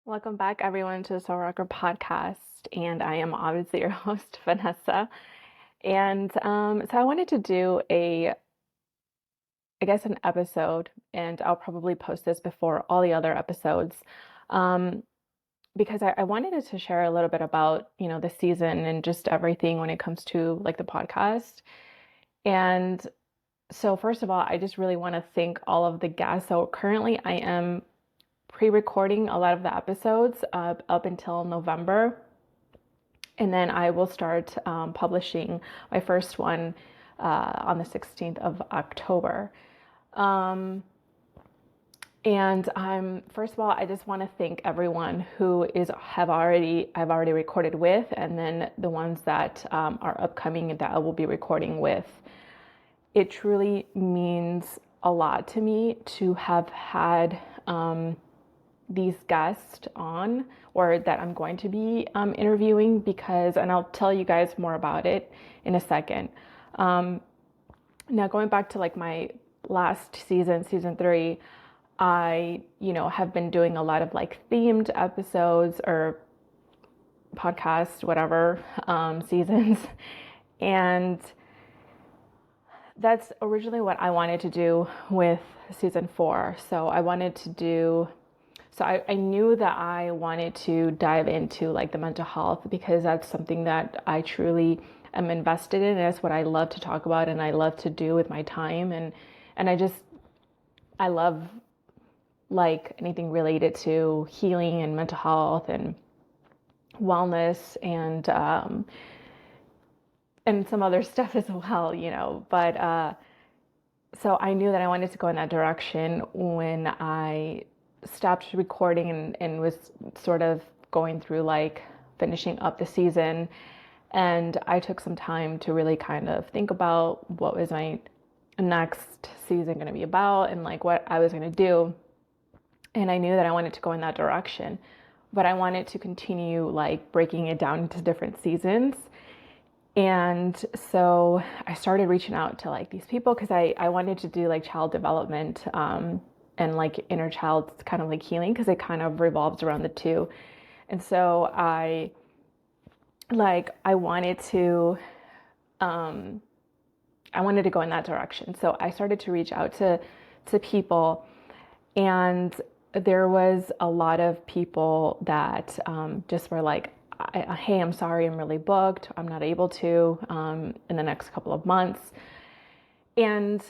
Welcome back, everyone, to the Soulrocker Podcast. And I am obviously your host, Vanessa. And so I wanted to do an episode, and I'll probably post this before all the other episodes, um, because I wanted to share a little bit about, the season and just everything when it comes to like the podcast. And so, first of all, I just really want to thank all of the guests. So currently, I am pre-recording a lot of the episodes up until November, and then I will start publishing my first one on the 16th of October. Um, and first of all, I just want to thank everyone who I've already recorded with, and then the ones that are upcoming that I will be recording with. It truly means a lot to me to have had these guests on, or that I'm going to be interviewing, and I'll tell you guys more about it in a second. Now going back to like my last season 3, I, have been doing a lot of like themed episodes or podcasts, whatever, seasons. And that's originally what I wanted to do with season 4. So I knew that I wanted to dive into like the mental health, because that's something that I truly am invested in. It's what I love to talk about and I love to do with my time. And I love like anything related to healing and mental health and wellness and some other stuff as well. But so I knew that I wanted to go in that direction when I stopped recording and was sort of going through like finishing up the season. And I took some time to really kind of think about what was my next season going to be about and like what I was going to do. And I knew that I wanted to go in that direction, but I wanted to continue like breaking it down into different seasons. And so I started reaching out to like these people because I wanted to do like child development and like inner child kind of like healing, because it kind of revolves around the two. And so I wanted to go in that direction. So I started to reach out to people, and there was a lot of people that just were like, hey, I'm sorry, I'm really booked. I'm not able to in the next couple of months. And,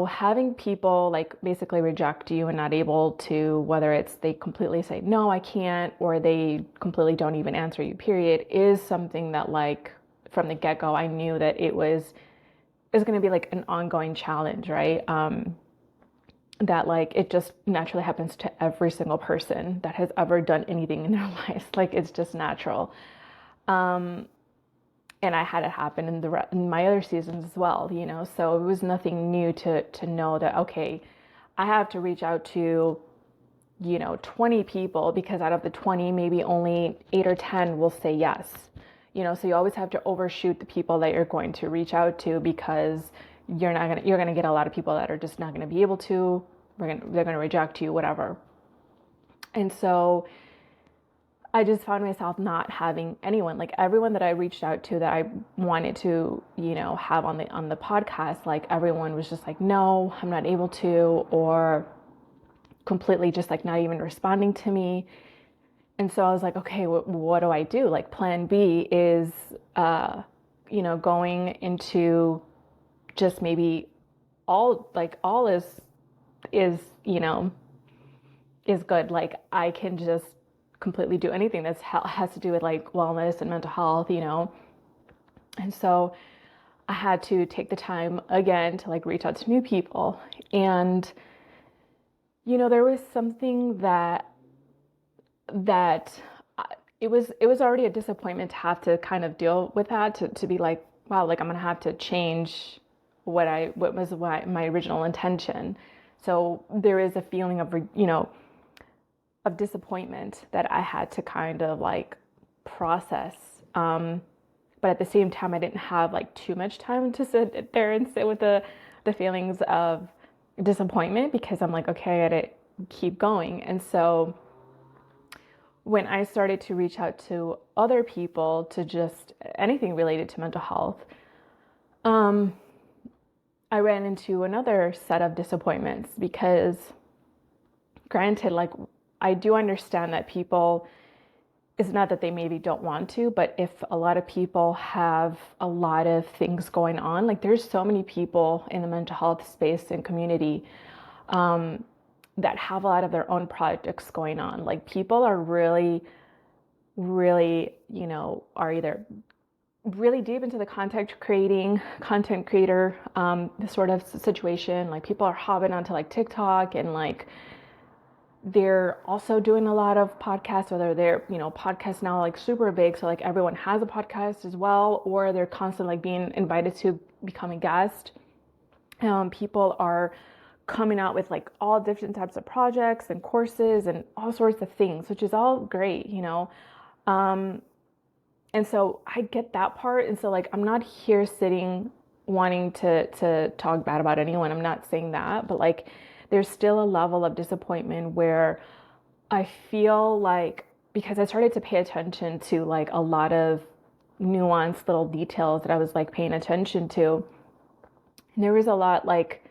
having people like basically reject you and not able to, whether it's they completely say, no, I can't, or they completely don't even answer you, period, is something that like from the get-go, I knew that it was going to be like an ongoing challenge, right? That like it just naturally happens to every single person that has ever done anything in their lives. Like it's just natural. And I had it happen in my other seasons as well, so it was nothing new to know that, okay, I have to reach out to 20 people, because out of the 20 maybe only 8 or 10 will say yes. So you always have to overshoot the people that you're going to reach out to, because you're going to get a lot of people that are just not going to be able to, they're going to reject you, whatever. And so I just found myself not having anyone, like everyone that I reached out to that I wanted to, have on the podcast, like everyone was just like, no, I'm not able to, or completely just like not even responding to me. And so I was like, okay, what do I do? Like plan B is, going into just maybe all is, is good. Like I can just completely do anything that has to do with like wellness and mental health. And so I had to take the time again to like reach out to new people. And there was something that it was already a disappointment to have to kind of deal with that, to be like, wow, like I'm gonna have to change what was my original intention. So there is a feeling of of disappointment that I had to kind of like process. But at the same time, I didn't have like too much time to sit there and sit with the feelings of disappointment, because I'm like, okay, keep going. And so when I started to reach out to other people to just anything related to mental health, I ran into another set of disappointments because, granted, like, I do understand that people, it's not that they maybe don't want to, but if a lot of people have a lot of things going on, like, there's so many people in the mental health space and community that have a lot of their own projects going on. Like, people are really, really, are either really deep into the content creator, this sort of situation. Like, people are hopping onto like TikTok, and like they're also doing a lot of podcasts, whether they're, podcasts now like super big, so like everyone has a podcast as well, or they're constantly like being invited to become a guest. People are coming out with like all different types of projects and courses and all sorts of things, which is all great, and so I get that part. And so like, I'm not here sitting wanting to talk bad about anyone. I'm not saying that, but like, there's still a level of disappointment where I feel like, because I started to pay attention to like a lot of nuanced little details that I was like paying attention to. And there was a lot like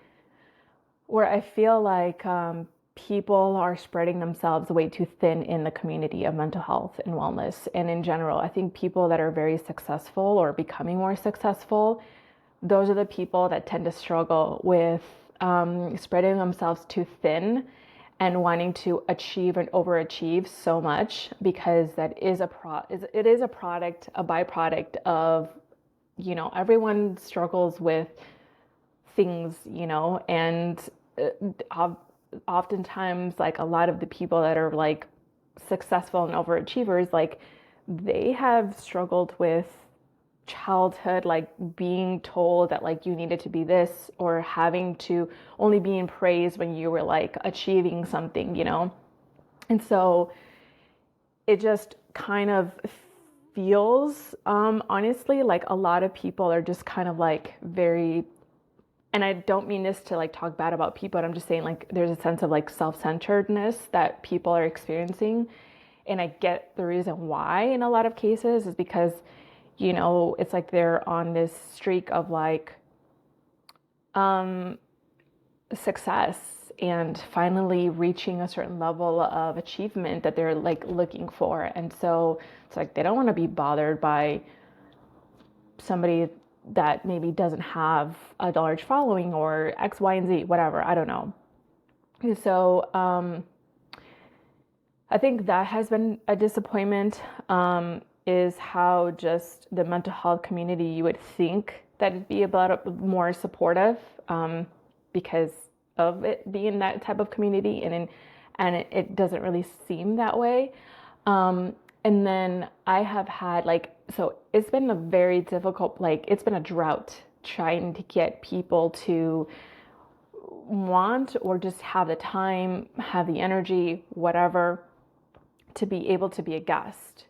where I feel like people are spreading themselves way too thin in the community of mental health and wellness. And in general, I think people that are very successful or becoming more successful, those are the people that tend to struggle with spreading themselves too thin and wanting to achieve and overachieve so much, because that is a byproduct of, everyone struggles with things, and oftentimes like a lot of the people that are like successful and overachievers, like they have struggled with childhood, like being told that like you needed to be this, or having to only being praised when you were like achieving something, and so it just kind of feels honestly like a lot of people are just kind of like very, and I don't mean this to like talk bad about people, but I'm just saying like there's a sense of like self-centeredness that people are experiencing. And I get the reason why in a lot of cases is because, it's like they're on this streak of like success and finally reaching a certain level of achievement that they're like looking for. And so it's like they don't want to be bothered by somebody that maybe doesn't have a large following or X, Y, and Z, whatever. I don't know. So I think that has been a disappointment, is how just the mental health community, you would think that it'd be about more supportive, because of it being that type of community, and it doesn't really seem that way. And then I have had like, so it's been a very difficult, like it's been a drought trying to get people to want or just have the time, have the energy, whatever, to be able to be a guest,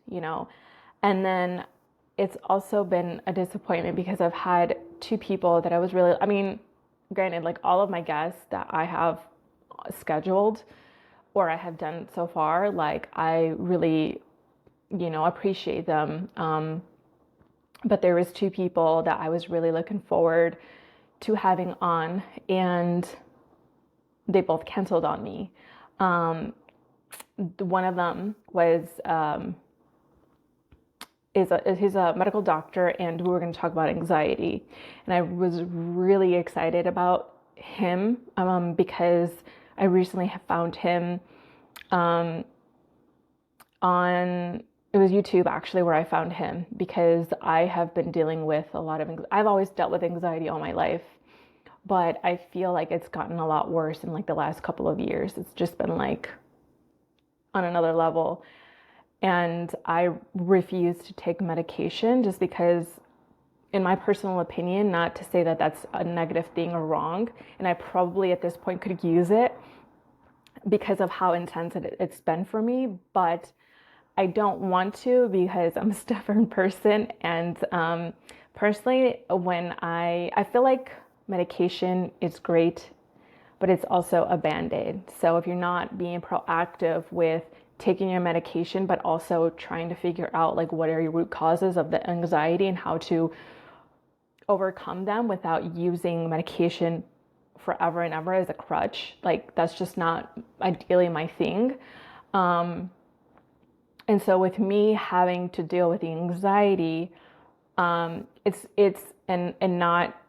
And then it's also been a disappointment because I've had two people that I was really, I mean, granted, like all of my guests that I have scheduled or I have done so far, like I really, appreciate them. But there was two people that I was really looking forward to having on, and they both canceled on me. One of them was he's a medical doctor, and we were going to talk about anxiety, and I was really excited about him because I recently have found him on, it was YouTube actually where I found him, because I have been dealing with a lot of, I've always dealt with anxiety all my life, but I feel like it's gotten a lot worse in like the last couple of years. It's just been like on another level. And I refuse to take medication just because, in my personal opinion, not to say that that's a negative thing or wrong, and I probably at this point could use it because of how intense it's been for me, but I don't want to because I'm a stubborn person. And personally, when I feel like medication is great but it's also a band-aid. So if you're not being proactive with taking your medication, but also trying to figure out like what are your root causes of the anxiety and how to overcome them without using medication forever and ever as a crutch, like that's just not ideally my thing. Um, and so with me having to deal with the anxiety, it's and not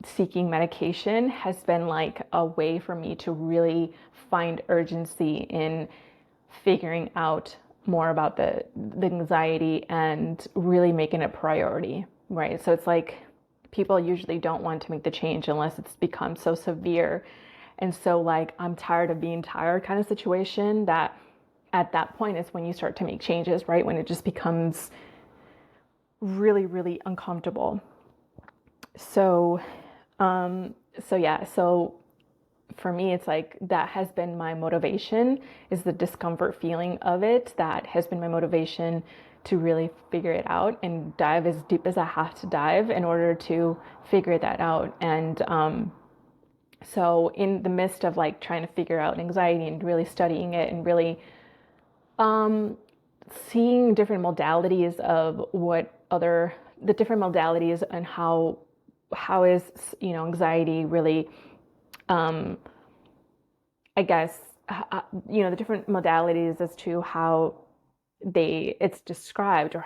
seeking medication has been like a way for me to really find urgency in figuring out more about the anxiety and really making it a priority, right? So it's like people usually don't want to make the change unless it's become so severe. And so like I'm tired of being tired kind of situation, that at that point is when you start to make changes, right? When it just becomes really, really uncomfortable. So, so for me, it's like that has been my motivation, is the discomfort feeling of it. That has been my motivation to really figure it out and dive as deep as I have to dive in order to figure that out. And so in the midst of like trying to figure out anxiety and really studying it and really um, seeing different modalities of the different modalities and how is, anxiety really, um, I guess, the different modalities as to how it's described, or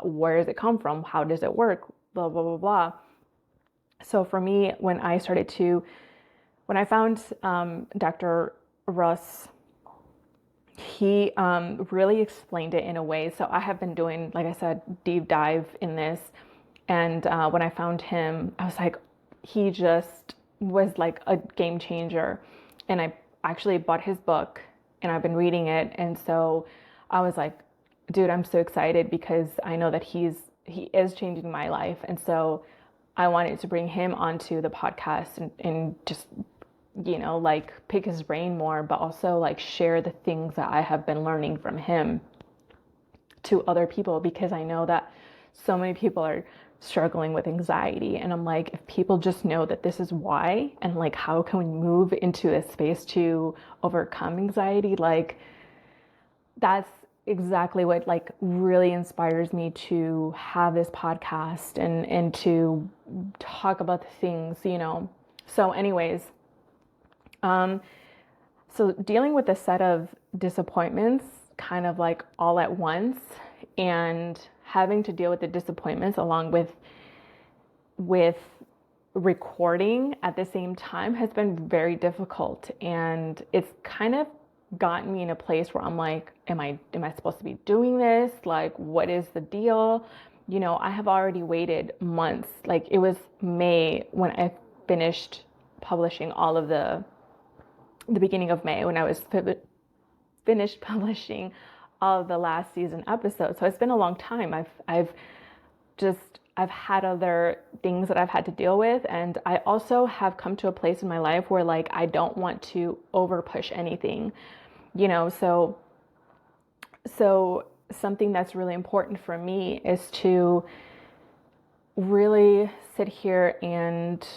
where does it come from? How does it work? Blah, blah, blah, blah. So for me, when I found Dr. Russ, he really explained it in a way. So I have been doing, like I said, deep dive in this. And when I found him, I was like, he just was like a game changer. And I actually bought his book and I've been reading it. And so I was like, dude, I'm so excited because I know that he is changing my life. And so I wanted to bring him onto the podcast and just, like pick his brain more, but also like share the things that I have been learning from him to other people, because I know that so many people are struggling with anxiety. And I'm like, if people just know that this is why, and like how can we move into a space to overcome anxiety, like that's exactly what like really inspires me to have this podcast and to talk about the things. So anyways, so dealing with a set of disappointments kind of like all at once, and having to deal with the disappointments along with recording at the same time has been very difficult. And it's kind of gotten me in a place where I'm like, am I supposed to be doing this? Like, what is the deal? I have already waited months. Like it was May when I finished publishing all of the beginning of May when I was finished publishing all of the last season episodes. So it's been a long time. I've had other things that I've had to deal with, and I also have come to a place in my life where like I don't want to over push anything, so something that's really important for me is to really sit here, and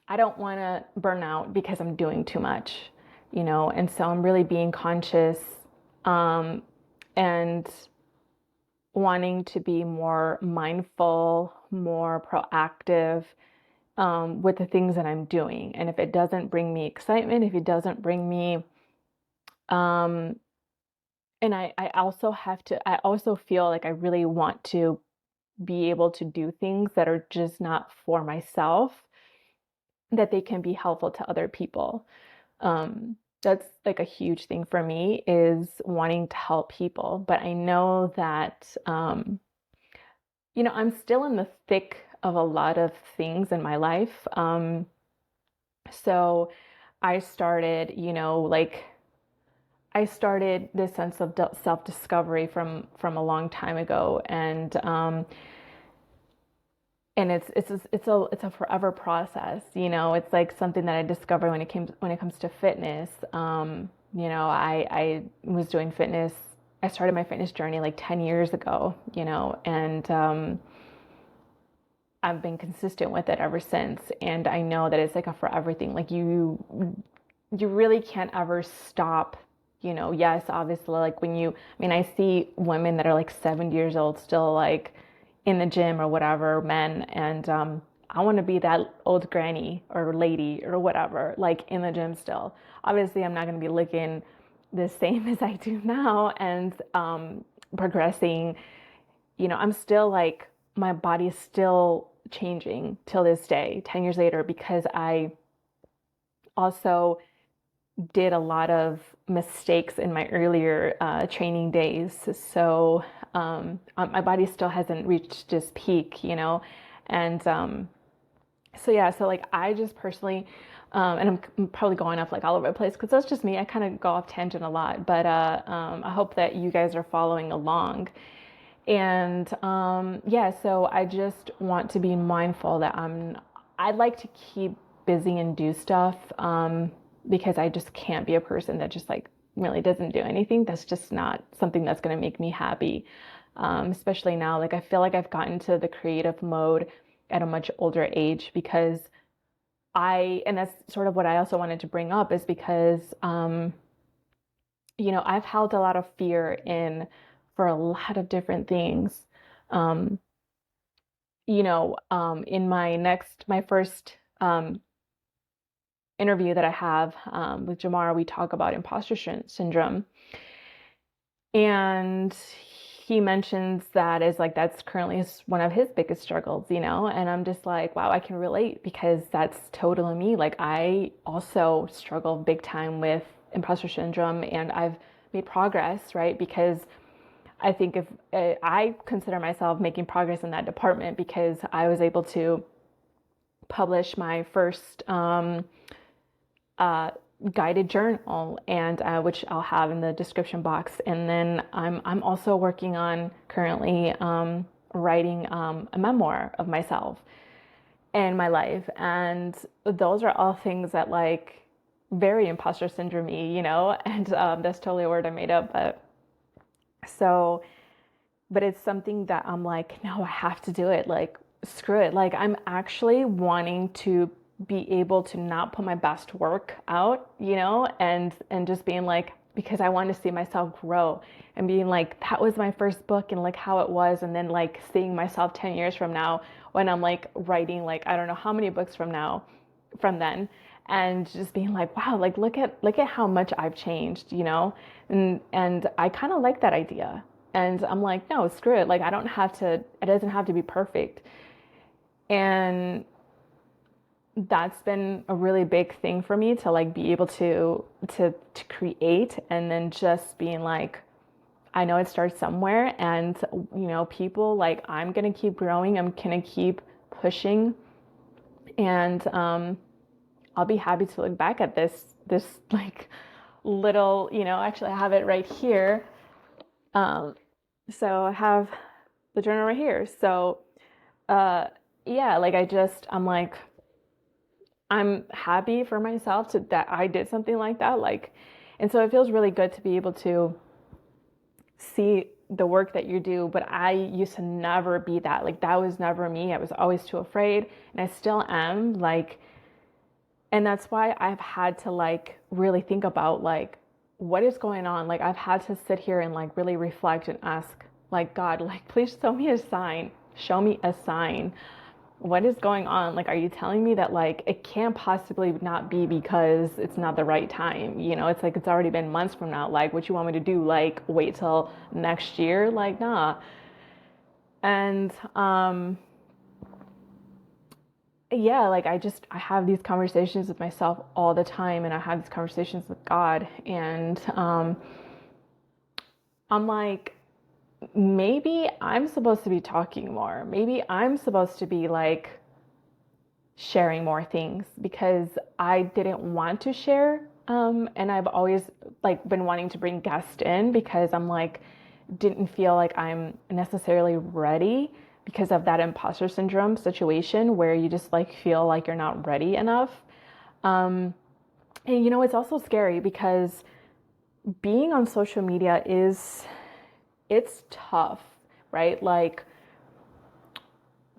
I don't want to burn out because I'm doing too much, and so I'm really being conscious, and wanting to be more mindful, more proactive, with the things that I'm doing. And if it doesn't bring me excitement, if it doesn't bring me, um, and I also feel like I really want to be able to do things that are just not for myself, that they can be helpful to other people. That's like a huge thing for me, is wanting to help people. But I know that, I'm still in the thick of a lot of things in my life. So I started, I started this sense of self-discovery from a long time ago, and it's a forever process. It's like something that I discovered when it comes to fitness. I was doing fitness. I started my fitness journey like 10 years ago, and I've been consistent with it ever since. And I know that it's like a forever thing. Like you really can't ever stop, yes, obviously, like I see women that are like 70 years old still like in the gym or whatever, men, and I want to be that old granny or lady or whatever, like in the gym still. Obviously, I'm not going to be looking the same as I do now and progressing. I'm still like, my body is still changing till this day, 10 years later, because I also did a lot of mistakes in my earlier training days. So my body still hasn't reached this peak, and so yeah, so like I just personally, and I'm probably going off like all over the place because that's just me. I kind of go off tangent a lot, but I hope that you guys are following along. And yeah, so I just want to be mindful that I'd like to keep busy and do stuff because I just can't be a person that just like really doesn't do anything. That's just not something that's going to make me happy. Especially now, like I feel like I've gotten to the creative mode at a much older age because and that's sort of what I also wanted to bring up is because, I've held a lot of fear in for a lot of different things. Um, in my first interview that I have with Jamar, we talk about imposter syndrome. And he mentions that as like that's currently one of his biggest struggles, and I'm just like, wow, I can relate because that's totally me. Like I also struggle big time with imposter syndrome and I've made progress, right? Because I think if I consider myself making progress in that department because I was able to publish my first uh, guided journal, and which I'll have in the description box. And then I'm also working on currently writing a memoir of myself and my life, and those are all things that like very imposter syndrome-y, and that's totally a word I made up, so but it's something that I'm like, no, I have to do it. Like, screw it. Like, I'm actually wanting to be able to not put my best work out, and just being like, because I want to see myself grow and being like, that was my first book and like how it was. And then like seeing myself 10 years from now when I'm like writing, like, I don't know how many books from then. And just being like, wow, like look at how much I've changed, and I kind of like that idea. And I'm like, no, screw it. Like, it doesn't have to be perfect. And that's been a really big thing for me to like be able to create and then just being like, I know it starts somewhere and people like I'm gonna keep growing, I'm gonna keep pushing, and I'll be happy to look back at this like little, actually I have it right here. Um, so I have the journal right here. So, uh, yeah, like I'm like, I'm happy for myself that I did something like that. Like, and so it feels really good to be able to see the work that you do. But I used to never be that. Like, that was never me. I was always too afraid, and I still am. Like, and that's why I've had to like really think about like what is going on. Like I've had to sit here and like really reflect and ask like, God, like please show me a sign. Show me a sign. What is going on? Like, are you telling me that like it can't possibly not be because it's not the right time? It's like it's already been months from now. Like, what you want me to do? Like, wait till next year? Like, nah. And yeah, like I have these conversations with myself all the time, and I have these conversations with God, and I'm like, maybe I'm supposed to be talking more. Maybe I'm supposed to be like sharing more things because I didn't want to share. And I've always like been wanting to bring guests in because I'm like, didn't feel like I'm necessarily ready because of that imposter syndrome situation where you just like feel like you're not ready enough. And it's also scary because being on social media it's tough, right? Like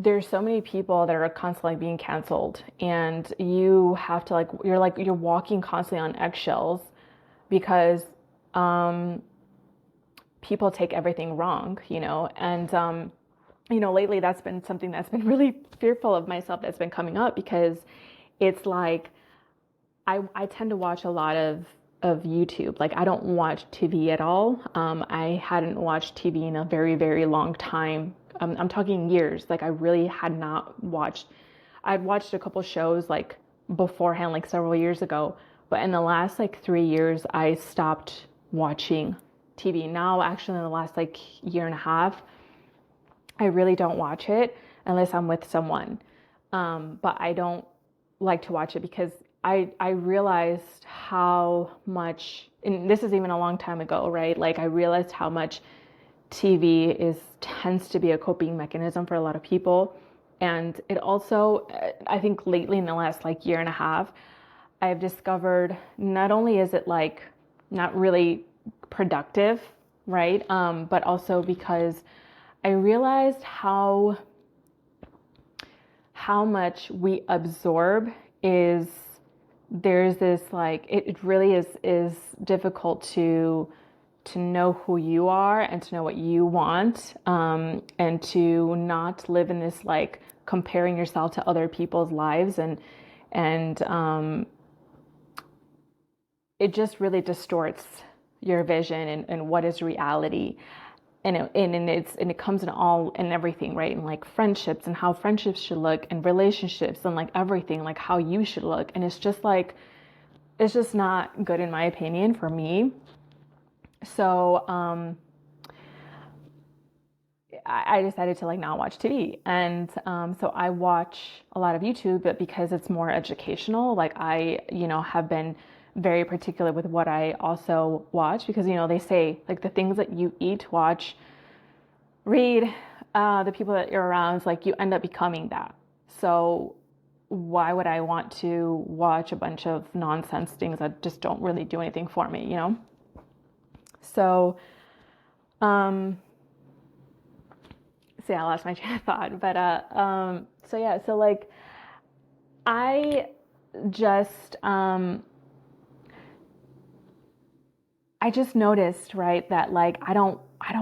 there's so many people that are constantly being canceled, and you have to you're walking constantly on eggshells because um, people take everything wrong, and lately that's been something that's been really fearful of myself that's been coming up because it's like I tend to watch a lot of YouTube. Like I don't watch TV at all. I hadn't watched TV in a very, very long time. I'm talking years. Like I really had not watched. I'd watched a couple shows like beforehand, like several years ago. But in the last like 3 years, I stopped watching TV. Now, actually, in the last like year and a half, I really don't watch it unless I'm with someone. But I don't like to watch it because I realized how much, and this is even a long time ago, right? Like I realized how much TV tends to be a coping mechanism for a lot of people. And it also, I think lately in the last like year and a half, I've discovered not only is it like not really productive, right? But also because I realized how much we absorb is there's this like it really is difficult to know who you are and to know what you want, and to not live in this like comparing yourself to other people's lives, and it just really distorts your vision and what is reality. And it comes in all and everything, right? And like friendships and how friendships should look, and relationships and like everything, like how you should look. And it's just like, it's just not good in my opinion for me. So I decided to like not watch TV. And so I watch a lot of YouTube, but because it's more educational, like I, have been very particular with what I also watch because, they say like the things that you eat, watch, read, the people that you're around, it's like you end up becoming that. So why would I want to watch a bunch of nonsense things that just don't really do anything for me? So, um, so yeah, I lost my train of thought, but, so yeah, so like, I just, I just noticed, right, that like, I don't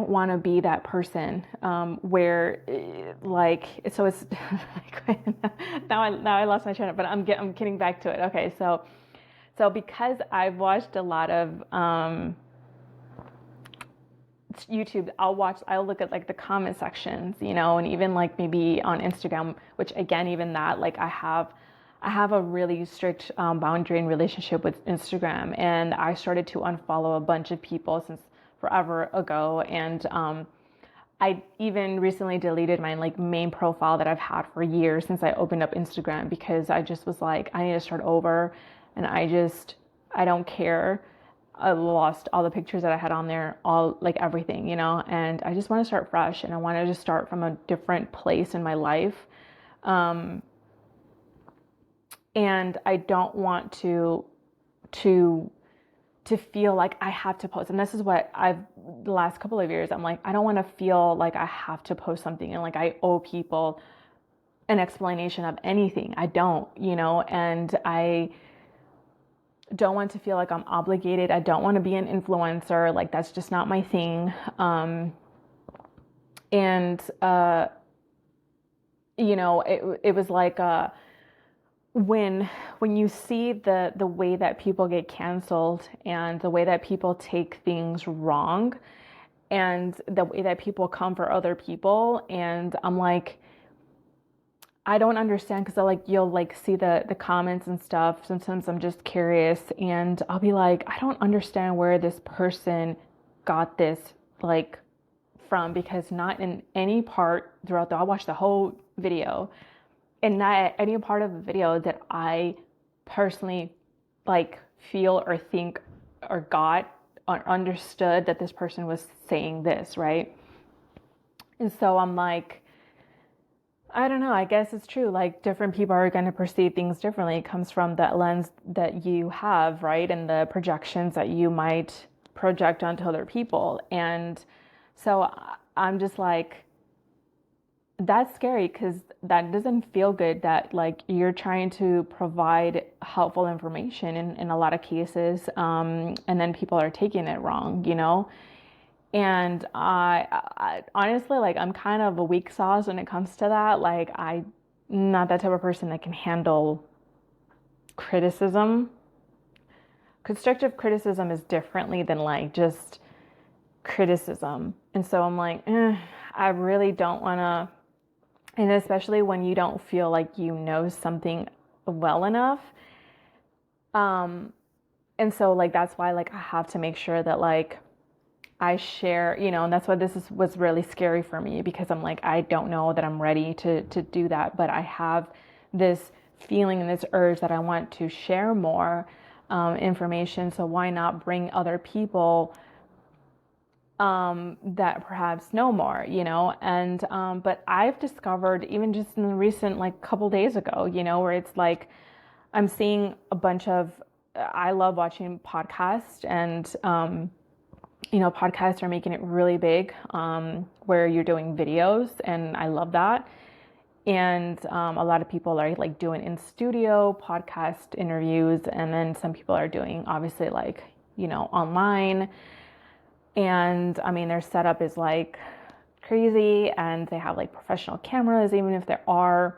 want to be that person, where like, so it's, now I lost my train of, but I'm getting back to it. Okay. So because I've watched a lot of, YouTube, I'll look at like the comment sections, and even like maybe on Instagram, which again, even that, like I have a really strict boundary and relationship with Instagram, and I started to unfollow a bunch of people since forever ago, and I even recently deleted my like main profile that I've had for years since I opened up Instagram because I just was like, I need to start over, and I don't care. I lost all the pictures that I had on there, all like everything, and I just want to start fresh, and I want to just start from a different place in my life. And I don't want to feel like I have to post. And this is what the last couple of years, I'm like, I don't want to feel like I have to post something and like I owe people an explanation of anything. I don't, and I don't want to feel like I'm obligated. I don't want to be an influencer. Like that's just not my thing. And, it was like, when you see the way that people get canceled and the way that people take things wrong and the way that people come for other people, and I'm like, I don't understand, because you'll like see the comments and stuff. Sometimes I'm just curious and I'll be like, I don't understand where this person got this like from, because not in any part throughout I watched the whole video, and not any part of the video that I personally like feel or think or got or understood that this person was saying this, right? And so I'm like, I don't know, I guess it's true. Like different people are going to perceive things differently. It comes from that lens that you have, right? And the projections that you might project onto other people. And so I'm just like, that's scary because that doesn't feel good that like you're trying to provide helpful information in a lot of cases, and then people are taking it wrong, you know? And I honestly, like, I'm kind of a weak sauce when it comes to that. Like, I'm not that type of person that can handle criticism. Constructive criticism is differently than like just criticism. And so I'm like, I really don't want to, and especially when you don't feel like you know something well enough. Um, and so like that's why like I have to make sure that like I share, you know, and that's why was really scary for me because I'm like, I don't know that I'm ready to do that, but I have this feeling and this urge that I want to share more information. So why not bring other people that perhaps know more, you know? And but I've discovered even just in the recent like couple days ago, you know, where it's like I'm seeing a bunch of I love watching podcasts and you know, podcasts are making it really big, where you're doing videos, and I love that. And a lot of people are like doing in studio podcast interviews, and then some people are doing obviously like, you know, online. And I mean, their setup is like crazy, and they have like professional cameras, even if there are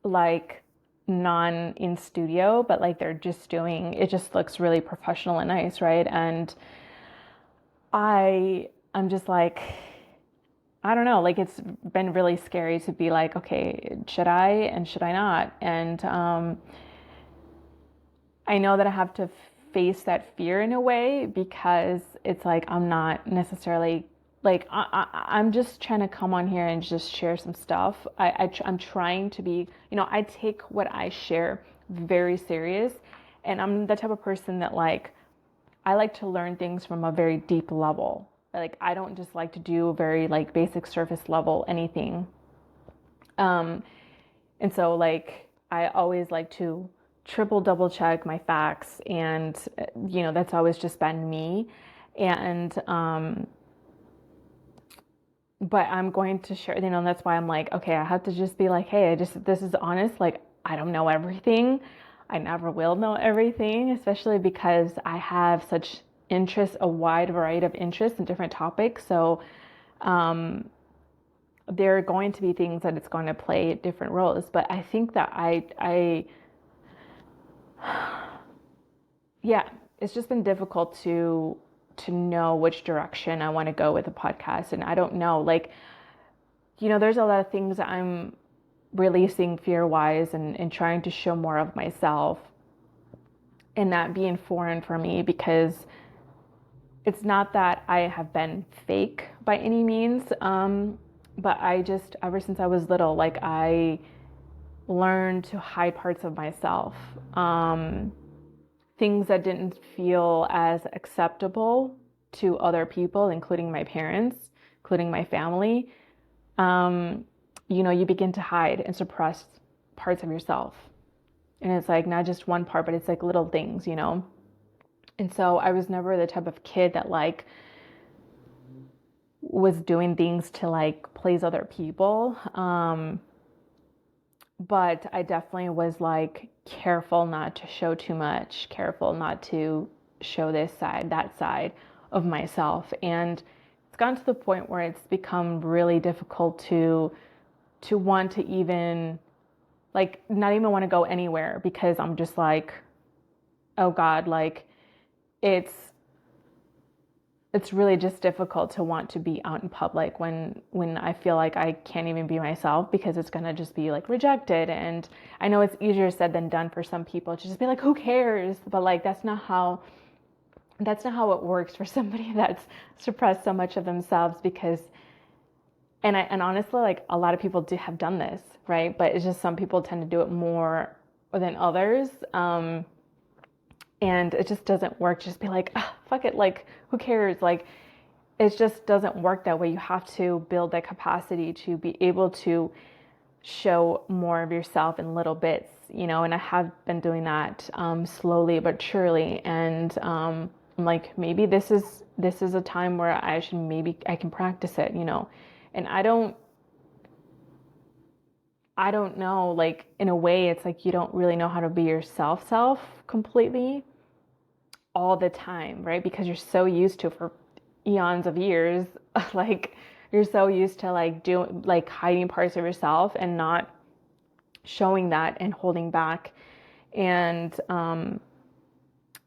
like non in studio, but like they're just doing it, just looks really professional and nice, right? And I'm just like, I don't know, like it's been really scary to be like, okay, should I and should I not? And I know that I have to face that fear in a way because it's like I'm not necessarily like I'm just trying to come on here and just share some stuff. I'm trying to be, you know, I take what I share very serious, and I'm the type of person that like I like to learn things from a very deep level. Like I don't just like to do very like basic surface level anything. Um, and so like I always like to triple double check my facts, and you know that's always just been me. And but I'm going to share, you know, and that's why I'm like, okay, I have to just be like, hey, I just this is honest. Like I don't know everything. I never will know everything, especially because I have such interests, a wide variety of interests in different topics. So there are going to be things that it's going to play different roles. But I think that yeah, it's just been difficult to know which direction I want to go with the podcast. And I don't know, like, you know, there's a lot of things that I'm releasing fear wise and trying to show more of myself and that being foreign for me because it's not that I have been fake by any means, but I just, ever since I was little, like I learned to hide parts of myself, things that didn't feel as acceptable to other people, including my parents, including my family. Um, you know, you begin to hide and suppress parts of yourself. And it's like not just one part, but it's like little things, you know? And so I was never the type of kid that like was doing things to like please other people. But I definitely was like careful not to show too much, careful not to show this side, that side of myself. And it's gotten to the point where it's become really difficult to want to even like not even want to go anywhere because I'm just like, oh God, like it's it's really just difficult to want to be out in public when I feel like I can't even be myself because it's gonna just be like rejected. And I know it's easier said than done for some people to just be like, who cares? But like that's not how it works for somebody that's suppressed so much of themselves because and honestly like a lot of people do have done this, right? But it's just some people tend to do it more than others. And it just doesn't work. Just be like, ah, fuck it, like who cares? Like it just doesn't work that way. You have to build that capacity to be able to show more of yourself in little bits, you know. And I have been doing that slowly but surely. And I'm like, maybe this is a time where I should maybe I can practice it, you know. And I don't. I don't know, like in a way, it's like you don't really know how to be yourself completely all the time, right? Because you're so used to for eons of years, like you're so used to like doing like hiding parts of yourself and not showing that and holding back and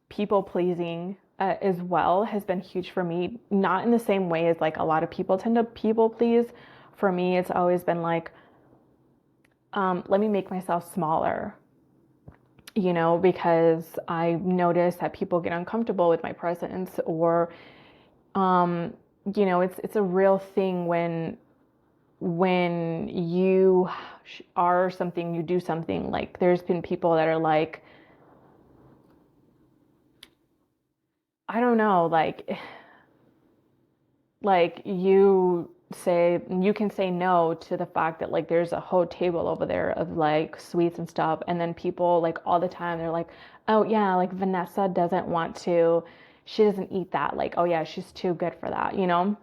people pleasing as well has been huge for me. Not in the same way as like a lot of people tend to people please. For me, it's always been like, let me make myself smaller, because I notice that people get uncomfortable with my presence or, um, it's a real thing when you are something, you do something. Like there's been people that are I don't know, like you can say no to the fact that like there's a whole table over there of like sweets and stuff, and then people like all the time they're like, oh yeah, like Vanessa doesn't want to, she doesn't eat that, like oh yeah, she's too good for that, and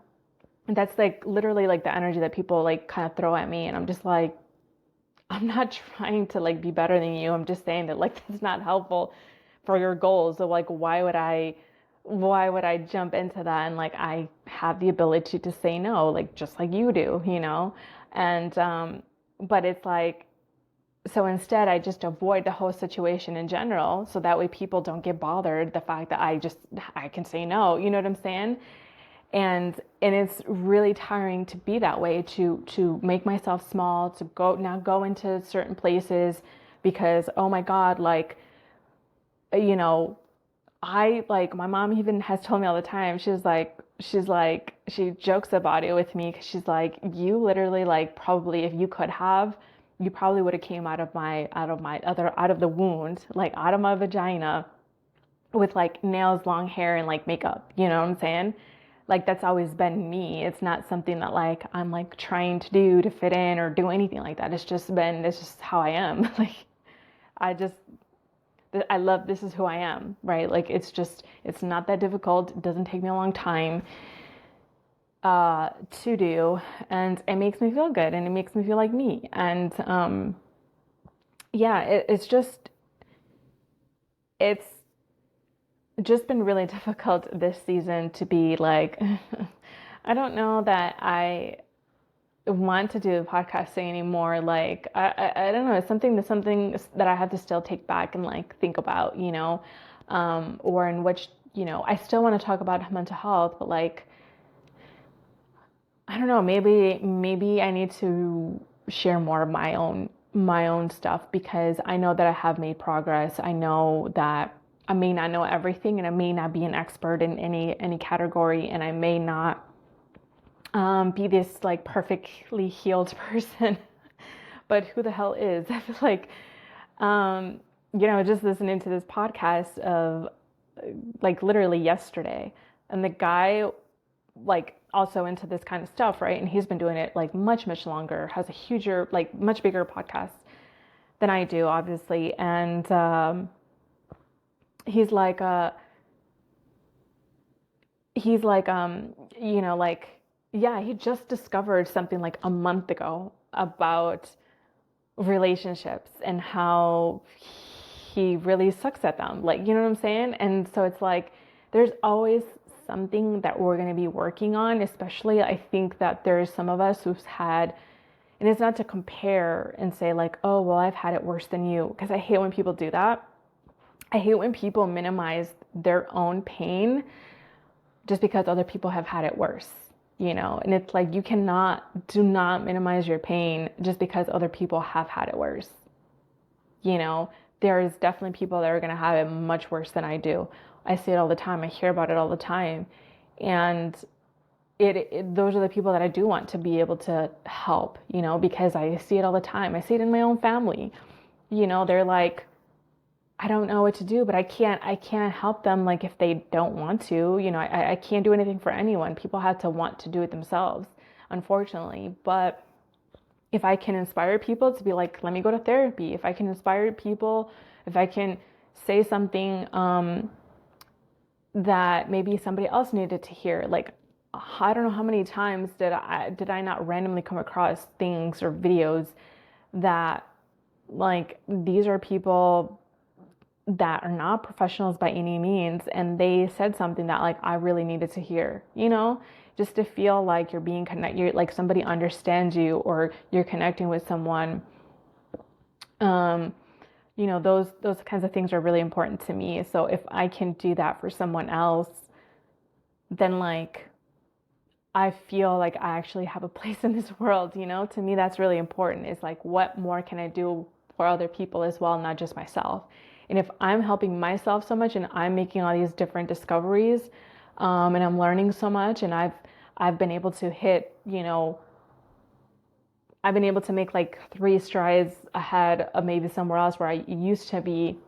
that's like literally like the energy that people like kind of throw at me, and I'm just like, I'm not trying to like be better than you. I'm just saying that like that's not helpful for your goals. So like why would I jump into that? And like I have the ability to say no, like just like you do. And but it's like, so instead I just avoid the whole situation in general so that way people don't get bothered the fact that I can say no. You know what I'm saying? And it's really tiring to be that way, to make myself small, to go into certain places because oh my god, like you know I like, my mom even has told me all the time, she jokes about it with me because she's like, you literally like probably if you could have, you probably would have came out of the wound, like out of my vagina with like nails, long hair, and like makeup. You know what I'm saying? Like that's always been me. It's not something that like I'm like trying to do to fit in or do anything like that. It's just how I am. Like I just, I love, this is who I am, right? Like it's not that difficult. It doesn't take me a long time to do, and it makes me feel good, and it makes me feel like me. And yeah, it's just been really difficult this season to be like, I don't know that I want to do podcasting anymore. Like I don't know, it's something that I have to still take back and like think about, or in which, I still want to talk about mental health, but like I don't know, maybe I need to share more of my own stuff because I know that I have made progress. I know that I may not know everything and I may not be an expert in any category, and I may not be this like perfectly healed person. But who the hell is? I feel like, um, just listening to this podcast of like literally yesterday, and the guy like also into this kind of stuff, right? And he's been doing it like much longer, has a huger, like much bigger podcast than I do, obviously. And he's like, he's like, like, yeah, he just discovered something like a month ago about relationships and how he really sucks at them. Like, you know what I'm saying? And so it's like, there's always something that we're going to be working on, especially I think that there's some of us who've had, and it's not to compare and say like, oh, well, I've had it worse than you, because I hate when people do that. I hate when people minimize their own pain just because other people have had it worse, and it's like, do not minimize your pain just because other people have had it worse. There's definitely people that are going to have it much worse than I do. I see it all the time. I hear about it all the time. And those are the people that I do want to be able to help, because I see it all the time. I see it in my own family. They're like, I don't know what to do, but I can't help them like if they don't want to. I can't do anything for anyone. People have to want to do it themselves, unfortunately. But if I can inspire people to be like, let me go to therapy, if I can inspire people, if I can say something that maybe somebody else needed to hear, like I don't know how many times did I not randomly come across things or videos that like these are people that are not professionals by any means, and they said something that like I really needed to hear, just to feel like you're being connected, like somebody understands you, or you're connecting with someone. um those kinds of things are really important to me. So if I can do that for someone else, then like I feel like I actually have a place in this world. To me, that's really important. Is like, what more can I do for other people as well, not just myself? And if I'm helping myself so much and I'm making all these different discoveries, and I'm learning so much, and I've been able to I've been able to make like 3 strides ahead of maybe somewhere else where I used to be,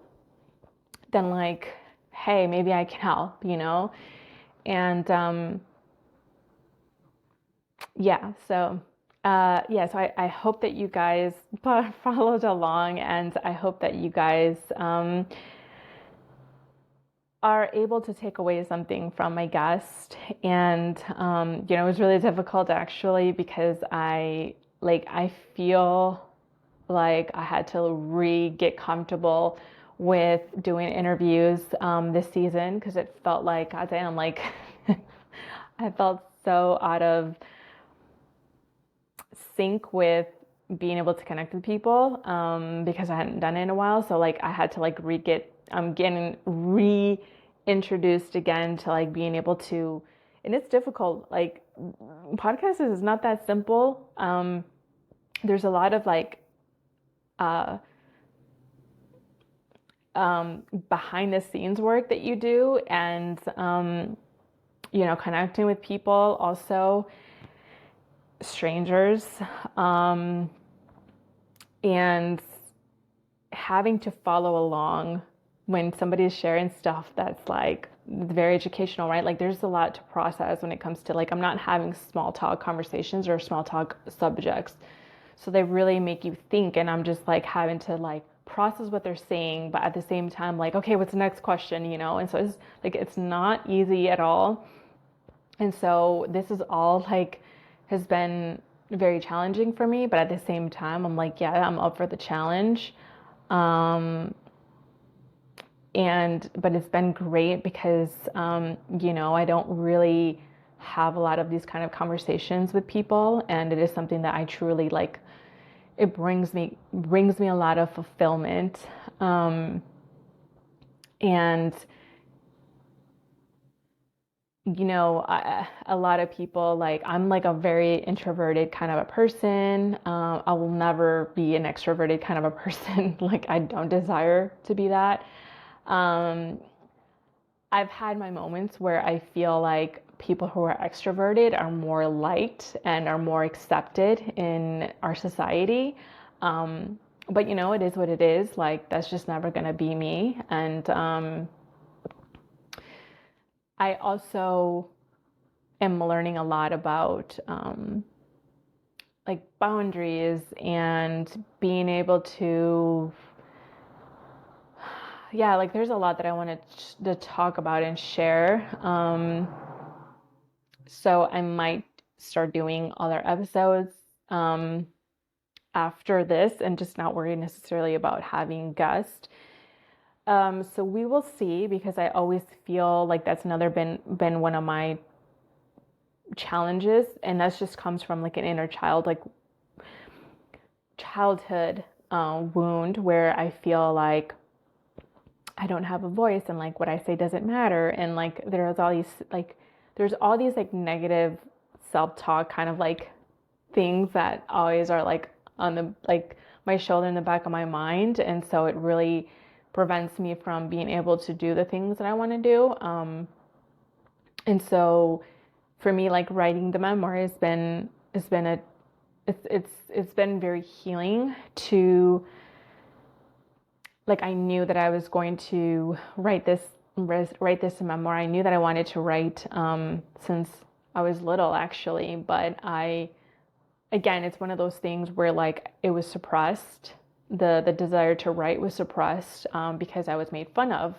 then like, hey, maybe I can help. And yeah, so so I hope that you guys followed along, and I hope that you guys are able to take away something from my guest. And it was really difficult actually, because I feel like I had to get comfortable with doing interviews this season, because it felt like, God damn, like I felt so out of sync with being able to connect with people, because I hadn't done it in a while. So like I had to like I'm getting reintroduced again to like being able to, and it's difficult. Like podcasts is not that simple. There's a lot of like uh, behind the scenes work that you do, and connecting with people, also strangers, um, and having to follow along when somebody's sharing stuff that's like very educational, right? Like there's a lot to process when it comes to like, I'm not having small talk conversations or small talk subjects. So they really make you think, and I'm just like having to like process what they're saying, but at the same time, like, okay, what's the next question, And so it's like, it's not easy at all. And so this is all like has been very challenging for me, but at the same time, I'm like, yeah, I'm up for the challenge. Um, but it's been great because, I don't really have a lot of these kind of conversations with people, and it is something that I truly like. It brings me a lot of fulfillment, and a lot of people, like, I'm like a very introverted kind of a person. I will never be an extroverted kind of a person. Like, I don't desire to be that. Um, I've had my moments where I feel like people who are extroverted are more liked and are more accepted in our society. Um, but it is what it is. Like, that's just never going to be me. And I also am learning a lot about like boundaries and being able to, yeah, like there's a lot that I want to talk about and share. So I might start doing other episodes um, after this, and just not worry necessarily about having guests. So we will see, because I always feel like that's another been one of my challenges, and that's just comes from like an inner childhood wound, where I feel like I don't have a voice, and like what I say doesn't matter, and like there's all these like negative self-talk kind of like things that always are like on the like my shoulder, in the back of my mind, and so it really prevents me from being able to do the things that I want to do. And so for me, like writing the memoir it's been very healing to, like, I knew that I was going to write this memoir. I knew that I wanted to write since I was little, actually. But again, it's one of those things where like it was suppressed. The desire to write was suppressed because I was made fun of,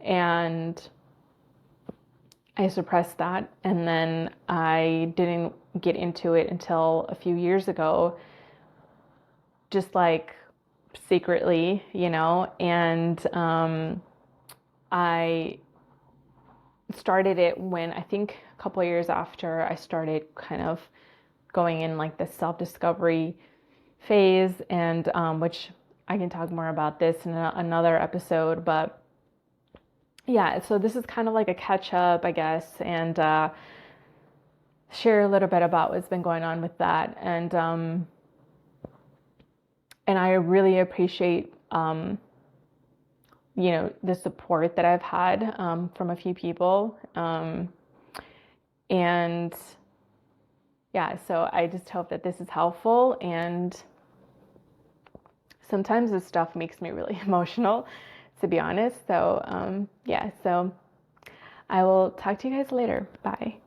and I suppressed that. And then I didn't get into it until a few years ago, just like secretly, and I started it when I think a couple of years after I started kind of going in like this self-discovery phase, and which I can talk more about this in another episode, but yeah, so this is kind of like a catch up, I guess, and share a little bit about what's been going on with that, and I really appreciate the support that I've had from a few people, and yeah, so I just hope that this is helpful. And sometimes this stuff makes me really emotional, to be honest. So yeah, so I will talk to you guys later. Bye.